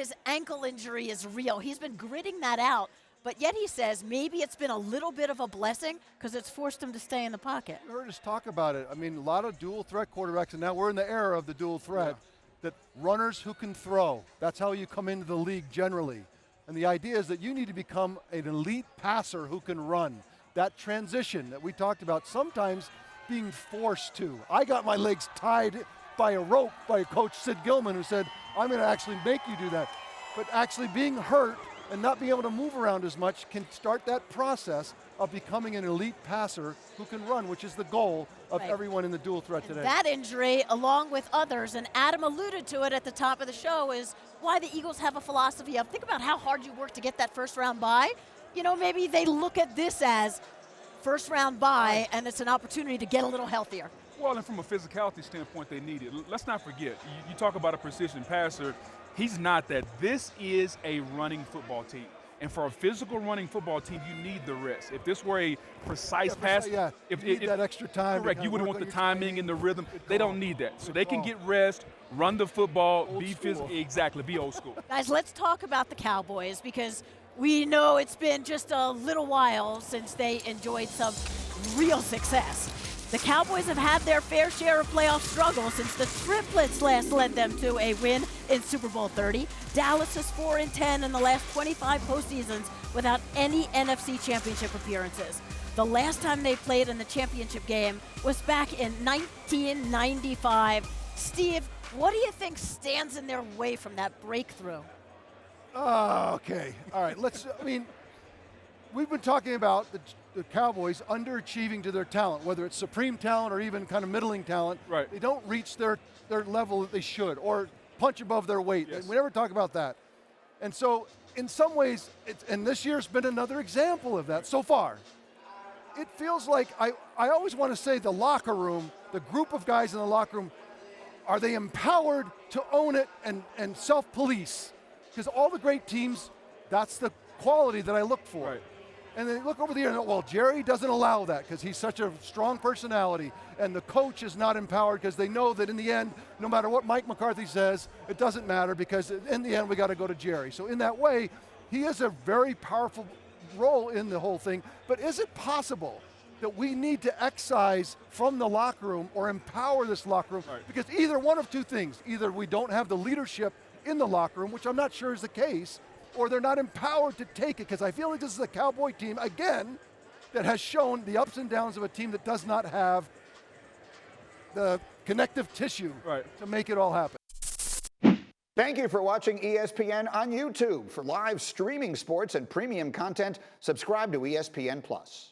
His ankle injury is real. He's been gritting that out, but yet he says maybe it's been a little bit of a blessing because it's forced him to stay in the pocket. You heard us talk about it. I mean, a lot of dual threat quarterbacks, and now we're in the era of the dual threat, that runners who can throw. That's how you come into the league generally. And the idea is that you need to become an elite passer who can run. That transition that we talked about, sometimes being forced to. I got my legs tied by a rope by Coach Sid Gilman, who said, I'm going to actually make you do that. But actually being hurt and not being able to move around as much can start that process of becoming an elite passer who can run, which is the goal of everyone in the dual threat today. That injury, along with others, and Adam alluded to it at the top of the show, is why the Eagles have a philosophy of, think about how hard you work to get that first round bye. You know, maybe they look at this as first round bye, and it's an opportunity to get a little healthier. Well, and from a physicality standpoint, they need it. Let's not forget, you talk about a precision passer. He's not that. This is a running football team. And for a physical running football team, you need the rest. If this were a precise pass, if you need that extra time. Correct, you would want the timing and the rhythm. They don't need that. So they can get rest, run the football, be physical. Exactly, be old school. Guys, let's talk about the Cowboys, because we know it's been just a little while since they enjoyed some real success. The Cowboys have had their fair share of playoff struggles since the triplets last led them to a win in Super Bowl 30. Dallas is 4-10 in the last 25 postseasons without any NFC championship appearances. The last time they played in the championship game was back in 1995. Steve, what do you think stands in their way from that breakthrough? Okay, all right, we've been talking about the Cowboys underachieving to their talent, whether it's supreme talent or even kind of middling talent. Right. They don't reach their level that they should, or punch above their weight. Yes. We never talk about that. And so in some ways, and this year's been another example of that so far. It feels like, I always want to say the locker room, the group of guys in the locker room, are they empowered to own it and self-police? Because all the great teams, that's the quality that I look for. Right. And they look over the year and well, Jerry doesn't allow that because he's such a strong personality, and the coach is not empowered because they know that in the end, no matter what Mike McCarthy says, it doesn't matter because in the end we got to go to Jerry. So in that way, he has a very powerful role in the whole thing. But is it possible that we need to excise from the locker room or empower this locker room? Right. Because either one of two things, either we don't have the leadership in the locker room, which I'm not sure is the case, or they're not empowered to take it, because I feel like this is a Cowboy team, again, that has shown the ups and downs of a team that does not have the connective tissue to make it all happen. Thank you for watching ESPN on YouTube. For live streaming sports and premium content, subscribe to ESPN+.